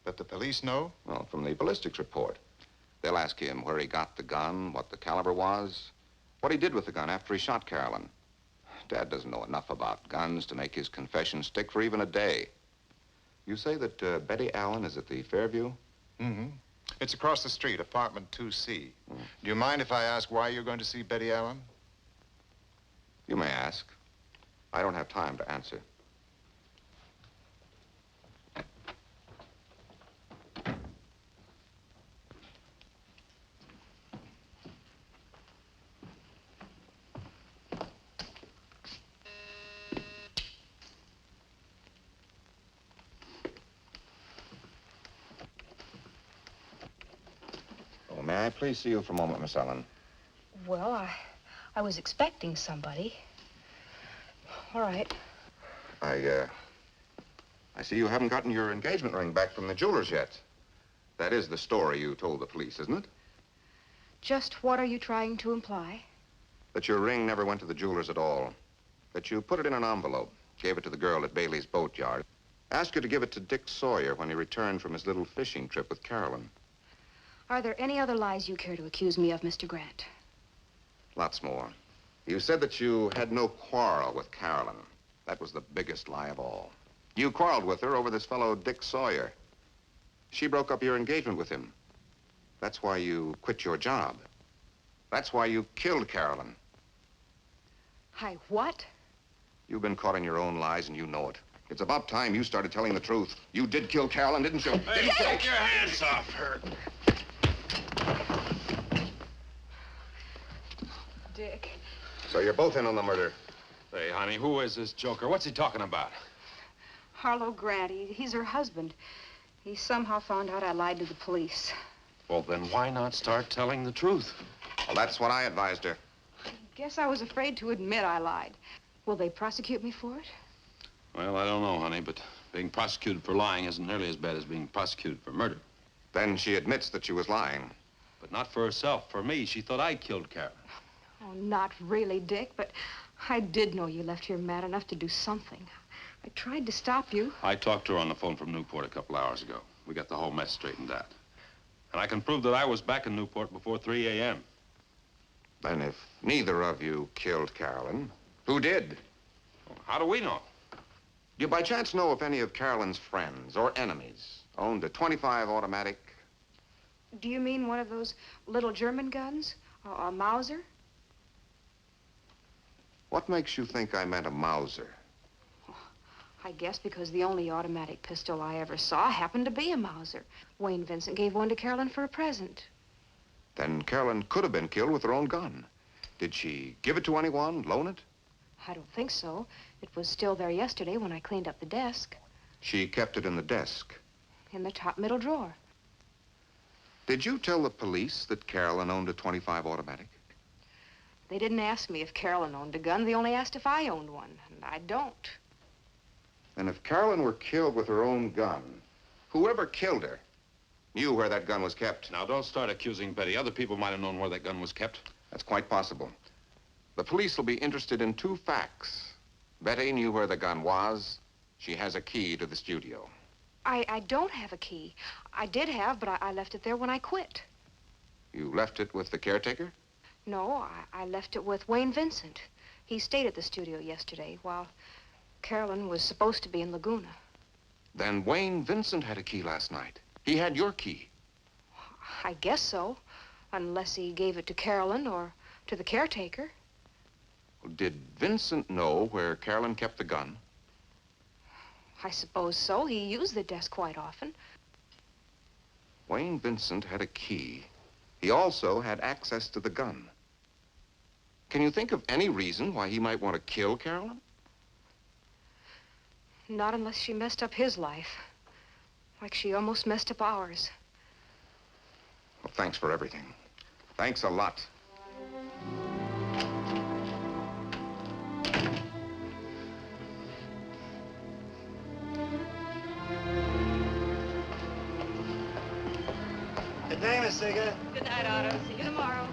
But the police know? Well, from the ballistics report. They'll ask him where he got the gun, what the caliber was, what he did with the gun after he shot Carolyn. Dad doesn't know enough about guns to make his confession stick for even a day. You say that Betty Allen is at the Fairview? Mm-hmm. It's across the street, apartment 2C. Do you mind if I ask why you're going to see Betty Allen? You may ask. I don't have time to answer. Oh, may I please see you for a moment, Miss Allen? Well, I was expecting somebody. All right. I see you haven't gotten your engagement ring back from the jeweler's yet. That is the story you told the police, isn't it? Just what are you trying to imply? That your ring never went to the jeweler's at all. That you put it in an envelope, gave it to the girl at Bailey's boatyard, asked her to give it to Dick Sawyer when he returned from his little fishing trip with Carolyn. Are there any other lies you care to accuse me of, Mr. Grant? Lots more. You said that you had no quarrel with Carolyn. That was the biggest lie of all. You quarreled with her over this fellow Dick Sawyer. She broke up your engagement with him. That's why you quit your job. That's why you killed Carolyn. I what? You've been caught in your own lies, and you know it. It's about time you started telling the truth. You did kill Carolyn, didn't you? Hey, take your hands off her. Dick. So you're both in on the murder. Hey, honey, who is this joker? What's he talking about? Harlow Grant. He's her husband. He somehow found out I lied to the police. Well, then why not start telling the truth? Well, that's what I advised her. Guess I was afraid to admit I lied. Will they prosecute me for it? Well, I don't know, honey, but being prosecuted for lying isn't nearly as bad as being prosecuted for murder. Then she admits that she was lying. But not for herself. For me, she thought I killed Carolyn. Oh, not really, Dick, but I did know you left here mad enough to do something. I tried to stop you. I talked to her on the phone from Newport a couple hours ago. We got the whole mess straightened out. And I can prove that I was back in Newport before 3 a.m. Then if neither of you killed Carolyn, who did? How do we know? Do you by chance know if any of Carolyn's friends or enemies owned a .25 automatic? Do you mean one of those little German guns? Or a Mauser? What makes you think I meant a Mauser? I guess because the only automatic pistol I ever saw happened to be a Mauser. Wayne Vincent gave one to Carolyn for a present. Then Carolyn could have been killed with her own gun. Did she give it to anyone, loan it? I don't think so. It was still there yesterday when I cleaned up the desk. She kept it in the desk. In the top middle drawer. Did you tell the police that Carolyn owned a .25 automatic? They didn't ask me if Carolyn owned a gun. They only asked if I owned one, and I don't. And if Carolyn were killed with her own gun, whoever killed her knew where that gun was kept. Now, don't start accusing Betty. Other people might have known where that gun was kept. That's quite possible. The police will be interested in 2 facts. Betty knew where the gun was. She has a key to the studio. I don't have a key. I did have, but I left it there when I quit. You left it with the caretaker? No, I left it with Wayne Vincent. He stayed at the studio yesterday while Carolyn was supposed to be in Laguna. Then Wayne Vincent had a key last night. He had your key. I guess so, unless he gave it to Carolyn or to the caretaker. Did Vincent know where Carolyn kept the gun? I suppose so. He used the desk quite often. Wayne Vincent had a key. He also had access to the gun. Can you think of any reason why he might want to kill Carolyn? Not unless she messed up his life, like she almost messed up ours. Well, thanks for everything. Thanks a lot. Good day, Miss Seeger. Good night, Otto. See you tomorrow.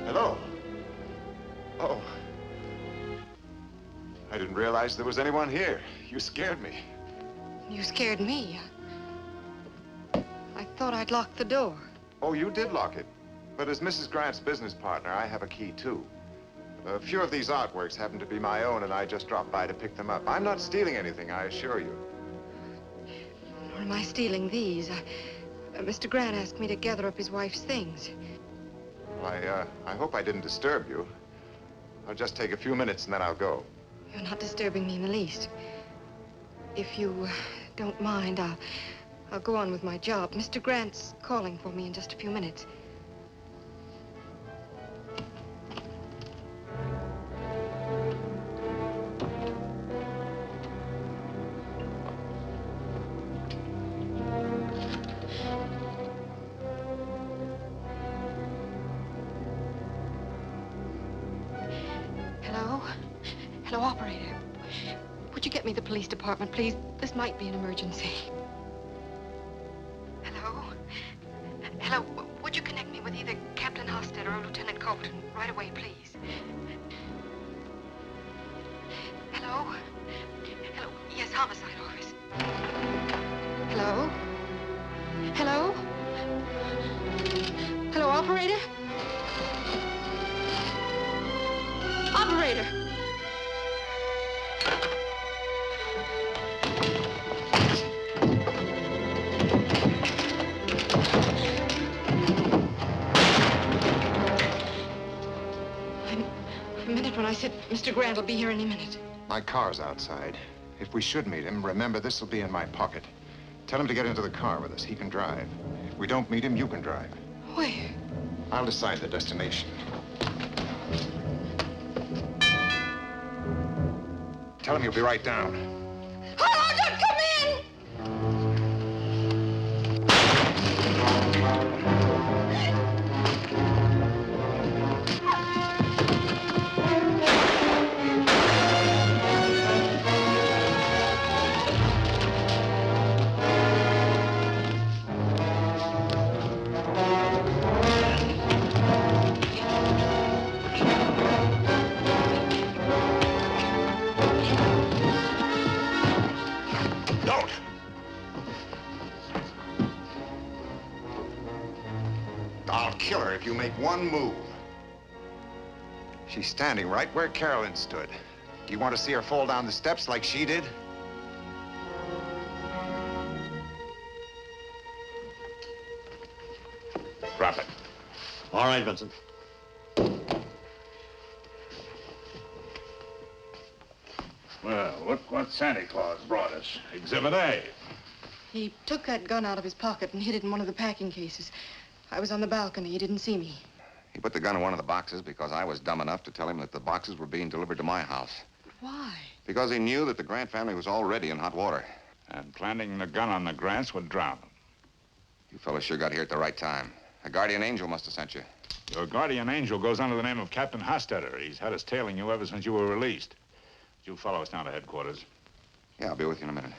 Hello. Oh. I didn't realize there was anyone here. You scared me. You scared me. I thought I'd locked the door. Oh, you did lock it. But as Mrs. Grant's business partner, I have a key, too. A few of these artworks happen to be my own, and I just dropped by to pick them up. I'm not stealing anything, I assure you. Nor am I stealing these. Mr. Grant asked me to gather up his wife's things. Well, I hope I didn't disturb you. I'll just take a few minutes, and then I'll go. You're not disturbing me in the least. If you don't mind, I'll go on with my job. Mr. Grant's calling for me in just a few minutes. Hello? Hello, operator. Would you get me the police department, please? This might be an emergency. Hello? Hello, would you connect me with either Captain Hostetter or Lieutenant Colton right away, please? Hello? Hello? Yes, homicide office. Hello? Hello? Hello, operator? Operator! I meant it when I said Mr. Grant will be here any minute. My car's outside. If we should meet him, remember, this will be in my pocket. Tell him to get into the car with us. He can drive. If we don't meet him, you can drive. Where? I'll decide the destination. Tell him you'll be right down. Hello, don't come in! Don't! I'll kill her if you make one move. She's standing right where Carolyn stood. Do you want to see her fall down the steps like she did? Drop it. All right, Vincent. Well, look what Santa Claus brought us. Exhibit A. He took that gun out of his pocket and hid it in one of the packing cases. I was on the balcony. He didn't see me. He put the gun in one of the boxes because I was dumb enough to tell him that the boxes were being delivered to my house. Why? Because he knew that the Grant family was already in hot water. And planting the gun on the Grants would drown them. You fellas sure got here at the right time. A guardian angel must have sent you. Your guardian angel goes under the name of Captain Hostetter. He's had us tailing you ever since you were released. You follow us down to headquarters. Yeah, I'll be with you in a minute.